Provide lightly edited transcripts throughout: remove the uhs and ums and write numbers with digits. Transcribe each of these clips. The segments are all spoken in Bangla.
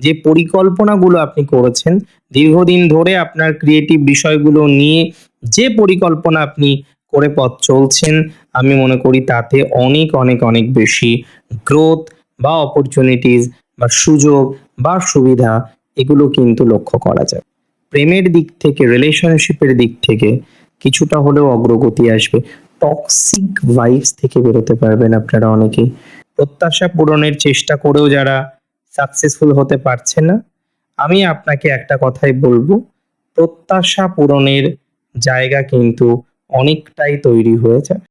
যে পরিকল্পনাগুলো আপনি করেছেন, দীর্ঘদিন ধরে আপনার ক্রিয়েটিভ বিষয়গুলো নিয়ে যে পরিকল্পনা আপনি করে পথ চলছেন, আমি মনে করি তাতে অনেক অনেক অনেক বেশি গ্রোথ বা অপরচুনিটিস বা সুযোগ বা সুবিধা এগুলো কিন্তু লক্ষ্য করা যায়। প্রেমের দিক থেকে, রিলেশনশিপের দিক থেকে কিছুটা হলেও অগ্রগতি আসবে। টক্সিক ভাইবস থেকে বেরোতে পারবেন আপনারা অনেকেই। প্রত্যাশা পূরণের চেষ্টা করেও যারা সাকসেসফুল হতে পারছে না, আমি আপনাকে একটা কথাই বলবো, প্রত্যাশা পূরণের জায়গা কিন্তু অনেকটাই তৈরি হয়ে যাবে।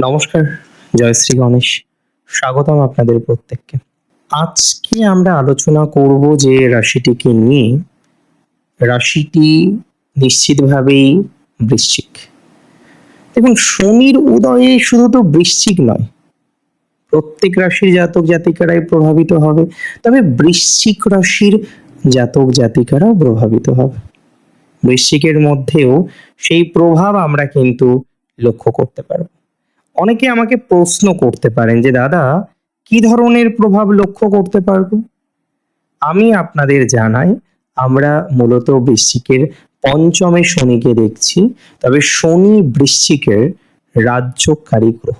নমস্কার, জয় শ্রী গণেশ। স্বাগতম আপনাদের প্রত্যেককে। আজকে আমরা আলোচনা করব যে রাশিটিকে নিয়ে। রাশিটি নিশ্চিতভাবেই বৃশ্চিক। দেখুন, শনির উদয়ে শুধু তো বৃশ্চিক নয়, প্রত্যেক রাশির জাতক জাতিকারাই প্রভাবিত হবে, তবে বৃশ্চিক রাশির জাতক জাতিকারাও প্রভাবিত হবে। বৃশ্চিকের মধ্যেও সেই প্রভাব আমরা কিন্তু লক্ষ্য করতে পারব। অনেকে আমাকে প্রশ্ন করতে পারেন যে দাদা, কি ধরনের প্রভাব লক্ষ্য করতে পারবো? আমি আপনাদের জানাই, আমরা মূলত বৃশ্চিকের পঞ্চমে শনিকে দেখছি, তবে শনি বৃশ্চিকের রাজ্যকারী গ্রহ।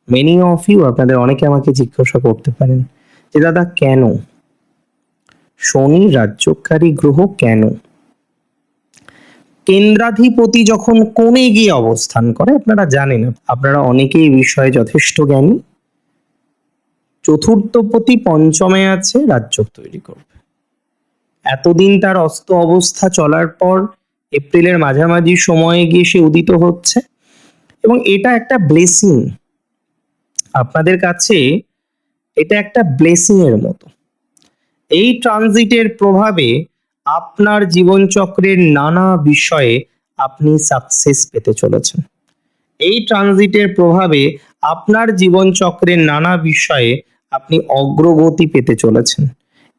মেনি অফ ইউ, আপনাদের অনেকে আমাকে জিজ্ঞাসা করতে পারেন যে দাদা কেন শনি রাজ্যকারী গ্রহ, কেন? কেন্দ্রাধিপতি যখন কোণে গিয়ে অবস্থান করে, আপনারা জানেন, আপনারা অনেকেই এই বিষয়ে যথেষ্ট জ্ঞানী। চতুর্থপতি পঞ্চমে আছে, রাজ্য তৈরি করবে। এতদিন তার অস্ত অবস্থা চলার পর এপ্রিলের মাঝামাঝি সময়ে গিয়ে সে উদিত হচ্ছে, এবং এটা একটা ব্লেসিং আপনাদের কাছে। এটা একটা ব্লেসিং এর মতো। এই ট্রানজিটের প্রভাবে আপনার জীবনচক্রের নানা বিষয়ে আপনি সাকসেস পেতে চলেছেন। এই ট্রানজিটের প্রভাবে আপনার জীবনচক্রের নানা বিষয়ে আপনি অগ্রগতি পেতে চলেছেন।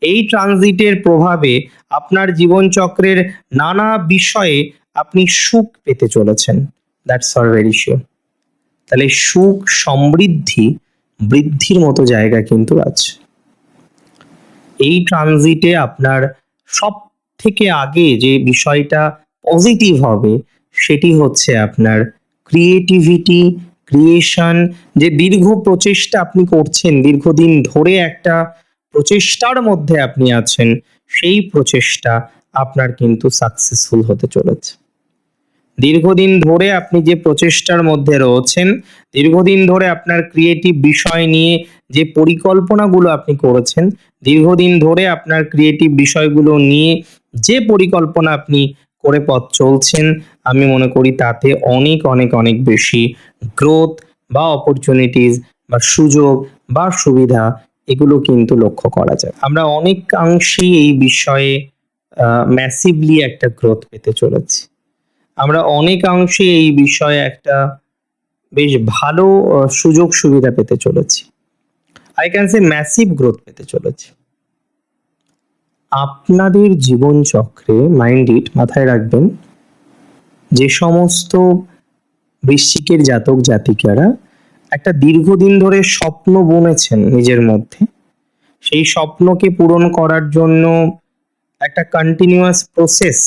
এই ট্রানজিটের প্রভাবে আপনার জীবনচক্রের নানা বিষয়ে আপনি সুখ পেতে চলেছেন। That's for very sure. তাহলে সুখ, সমৃদ্ধি, বৃদ্ধির মতো জায়গা কিন্তু আছে। এই ট্রানজিটে আপনার সব থেকে আগে যে বিষয়টা পজিটিভ হবে, সেটি হচ্ছে আপনার ক্রিয়েটিভিটি, ক্রিয়েশন। যে দীর্ঘ প্রচেষ্টা আপনি করছেন, দীর্ঘদিন ধরে একটা প্রচেষ্টার মধ্যে আপনি আছেন, সেই প্রচেষ্টা আপনার কিন্তু সাকসেসফুল হতে চলেছে। দীর্ঘদিন ধরে আপনি যে প্রচেষ্টার মধ্যে রয়েছেন, দীর্ঘদিন ধরে আপনার ক্রিয়েটিভ বিষয় নিয়ে যে পরিকল্পনাগুলো আপনি করেছেন, দীর্ঘদিন ধরে আপনার ক্রিয়েটিভ বিষয়গুলো নিয়ে যে পরিকল্পনা আপনি করে পথ চলছেন, আমি মনে করি তাতে অনেক অনেক অনেক বেশি গ্রোথ বা অপরচুনিটিস বা সুযোগ বা সুবিধা এগুলো কিন্তু লক্ষ্য করা যায়। আমরা অনেকাংশেই এই বিষয়ে ম্যাসিভলি একটা গ্রোথ পেতে চলেছি। আমরা অনেকাংশে এই বিষয়ে একটা বেশ ভালো সুযোগ সুবিধা পেতে চলেছি। I can say massive growth পেতে চলেছি। আপনাদের জীবন চক্রে, মাইন্ড ইট, মাথায় রাখবেন, যে সমস্ত বৃশ্চিকের জাতক জাতিকারা একটা দীর্ঘদিন ধরে স্বপ্ন বুনেছেন নিজের মধ্যে, সেই স্বপ্নকে পূরণ করার জন্য একটা কন্টিনিউয়াস প্রসেস,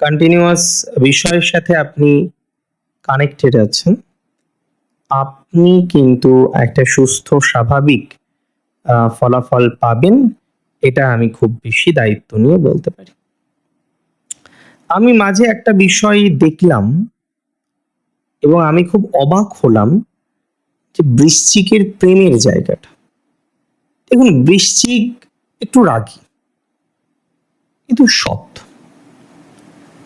কন্টিনিউয়াস বিষয়ের সাথে আপনি কানেক্টেড আছেন, আপনি কিন্তু একটা সুস্থ স্বাভাবিক ফলাফল পাবেন। এটা আমি খুব বেশি দায়িত্ব নিয়ে বলতে পারি। আমি মাঝে একটা বিষয় দেখলাম এবং আমি খুব অবাক হলাম, যে বৃশ্চিকের প্রেমের জায়গাটা। দেখুন, বৃশ্চিক একটু রাগী কিন্তু সৎ,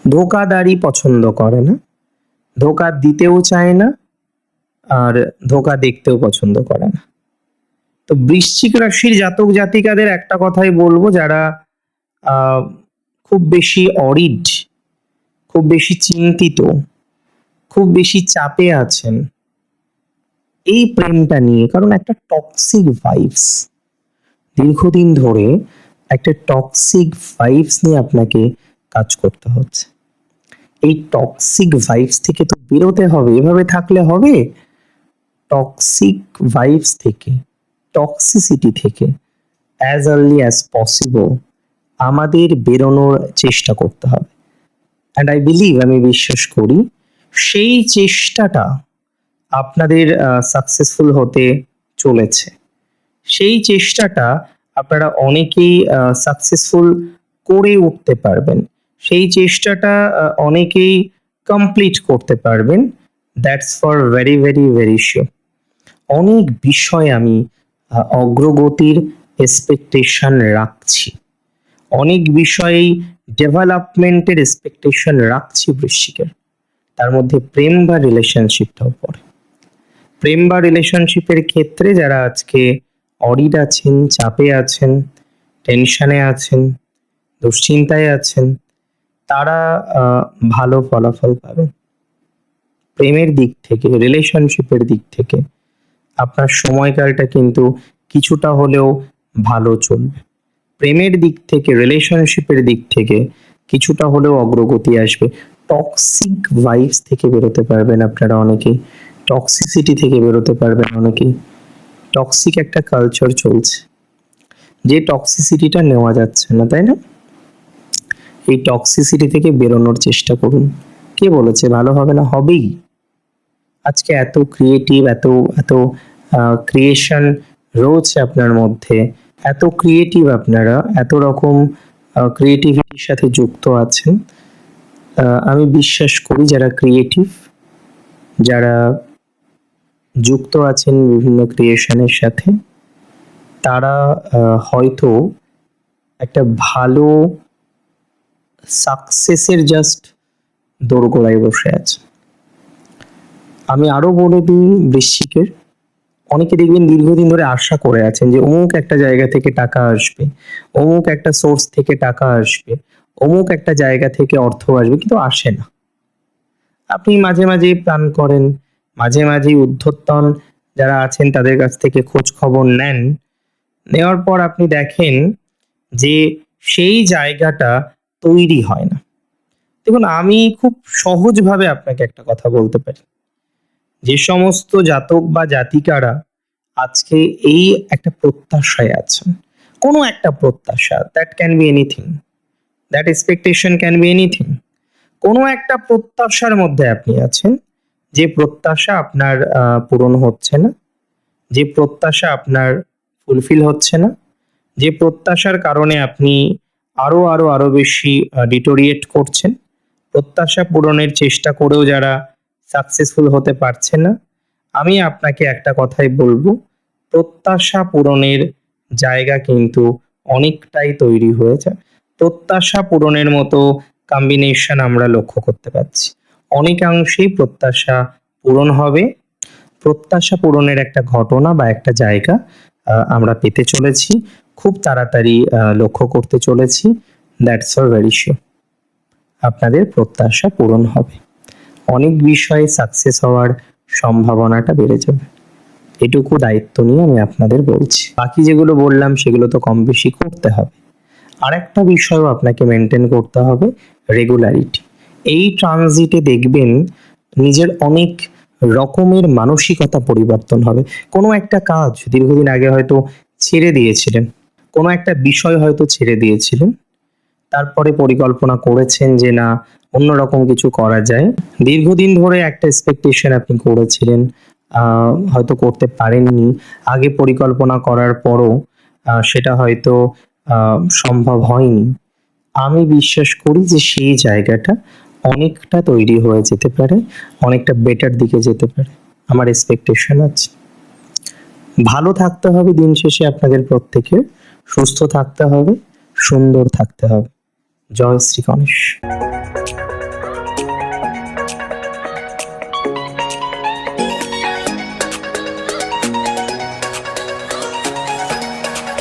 ধোকাদারি পছন্দ করে না, ধোকা দিতেও চায় না, আর ধোকা দেখতেও পছন্দ করে না। তো বৃশ্চিক রাশির জাতক জাতিকাদের একটা কথাই বলবো, যারা আহ, খুব বেশি অরিড, খুব বেশি চিন্তিত, খুব বেশি চাপে আছেন এই প্রেমটা নিয়ে, কারণ একটা টক্সিক ভাইবস দীর্ঘদিন ধরে, একটা টক্সিক ভাইবস নিয়ে আপনাকে কাজ করতে হচ্ছে। এই টক্সিক ভাইবস থেকে তো বেরোতে হবে, এভাবে থাকলে হবে? টক্সিক ভাইবস থেকে, টক্সিসিটি থেকে অ্যাজ আর্লি অ্যাজ পসিবল আমাদের বেরোনোর চেষ্টা করতে হবে। অ্যান্ড আই বিলিভ, আমি বিশ্বাস করি সেই চেষ্টাটা আপনাদের সাকসেসফুল হতে চলেছে। সেই চেষ্টাটা আপনারা অনেকেই সাকসেসফুল করে উঠতে পারবেন, সেই চেষ্টাটা অনেকেই কমপ্লিট করতে পারবেন। That's for very very very sure. অনেক বিষয়ে আমি অগ্রগতির এক্সপেকটেশন রাখছি, অনেক বিষয়েই ডেভেলপমেন্টের এক্সপেকটেশন রাখছি বৃশ্চিকের। তার মধ্যে প্রেম বা রিলেশনশিপটাও পড়ে। প্রেম বা রিলেশনশিপের ক্ষেত্রে যারা আজকে অরিড আছেন, চাপে আছেন, টেনশনে আছেন, দুশ্চিন্তায় আছেন, তারা ভালো ফলাফল পাবেন। প্রেমের দিক থেকে, রিলেশনশিপের দিক থেকে আপনার সময়কালটা কিন্তু কিছুটা হলেও ভালো চলবে। প্রেমের দিক থেকে, রিলেশনশিপের দিক থেকে কিছুটা হলেও অগ্রগতি আসবে। টক্সিক ভাইবস থেকে বেরোতে পারবেন আপনারা অনেকেই, টক্সিসিটি থেকে বেরোতে পারবেন অনেকেই। টক্সিক একটা কালচার চলছে, যে টক্সিসিটিটা নেওয়া যাচ্ছে না, তাই না? এই টক্সিসিটি থেকে বেরোনোর চেষ্টা করুন। কে বলেছে ভালো হবে না? হবেই। আজকে এত ক্রিয়েটিভ, এত এত ক্রিয়েশন রয়েছে আপনার মধ্যে, এত ক্রিয়েটিভ আপনারা, এত রকম ক্রিয়েটিভিটির সাথে যুক্ত আছেন। আমি বিশ্বাস করি যারা ক্রিয়েটিভ, যারা যুক্ত আছেন বিভিন্ন ক্রিয়েশনের সাথে, তারা হয়তো একটা ভালো সাকসেসের জাস্ট দোরগোড়ায় বসে আছে। আমি আরো বলে দিই বৃশ্চিকের, অনেকে দেখবেন দীর্ঘদিন ধরে আশা করে আছেন যে অমুক একটা জায়গা থেকে টাকা আসবে, অমুক একটা সোর্স থেকে টাকা আসবে, অমুক একটা জায়গা থেকে অর্থ আসবে, কিন্তু আসে না। আপনি মাঝে মাঝে প্ল্যান করেন, মাঝে মাঝে ঊর্ধ্বতন যারা আছেন তাদের কাছ থেকে খোঁজ খবর নেন, নেওয়ার পর আপনি দেখেন যে সেই জায়গাটা তৈরি হয় না। দেখুন, আমি খুব সহজভাবে আপনাকে একটা কথা বলতে পারি, যে সমস্ত জাতক বা জাতিকারা আজকে এই একটা প্রত্যাশায় আছেন, কোনো একটা প্রত্যাশা, that can be anything, that expectation can be anything, কোনো একটা প্রত্যাশার মধ্যে আপনি আছেন, যে প্রত্যাশা আপনার পূরণ হচ্ছে না, যে প্রত্যাশা আপনার ফুলফিল হচ্ছে না, যে প্রত্যাশার কারণে আপনি আরো আরো আরো বেশি ডিটোরিয়েট করছেন, প্রত্যাশা পূরণের চেষ্টা করেও যারা সাকসেসফুল হতে পারছে না, আমি আপনাকে একটা কথাই বলবো, প্রত্যাশা পূরণের জায়গা কিন্তু অনেকটাই তৈরি হয়েছে। প্রত্যাশা পূরণের মতো কম্বিনেশন আমরা লক্ষ্য করতে পারছি, অনেকাংশেই প্রত্যাশা পূরণ হবে। প্রত্যাশা পূরণের একটা ঘটনা বা একটা জায়গা আমরা পেতে চলেছি, খুব তাড়াতাড়ি লক্ষ্য করতে চলেছি। দ্যাটস ফর ভেরি শিওর, আপনাদের প্রত্যাশা পূরণ হবে, অনেক বিষয়ে সাকসেস হওয়ার সম্ভাবনাটা বেড়ে যাবে। এটুকু দায়িত্ব নিয়ে আমি আপনাদের বলছি। বাকি যেগুলো বললাম সেগুলো তো কম বেশি করতে হবে। আর একটা বিষয়ও আপনাকে মেনটেন করতে হবে, রেগুলারিটি। এই ট্রানজিটে দেখবেন নিজের অনেক রকমের মানসিকতা পরিবর্তন হবে। কোনো একটা কাজ দীর্ঘদিন আগে হয়তো ছেড়ে দিয়েছিলেন, কোনো একটা বিষয় হয়তো ছেড়ে দিয়েছিলেন, তারপরে পরিকল্পনা করেছেন যে না, অন্যরকম কিছু করা যায়। দীর্ঘদিন ধরে একটা এক্সপেকটেশন আপনি করেছিলেন, হয়তো করতে পারেননি, আগে পরিকল্পনা করার পরও সেটা হয়তো সম্ভব হয়নি। আমি বিশ্বাস করি যে সেই জায়গাটা অনেকটা তৈরি হয়ে যেতে পারে, অনেকটা বেটার দিকে যেতে পারে, আমার এক্সপেকটেশন আছে। ভালো থাকতে হবে দিন শেষে আপনাদের প্রত্যেকের, সুস্থ থাকতে হবে, সুন্দর থাকতে হবে। জয় শ্রী গণেশ।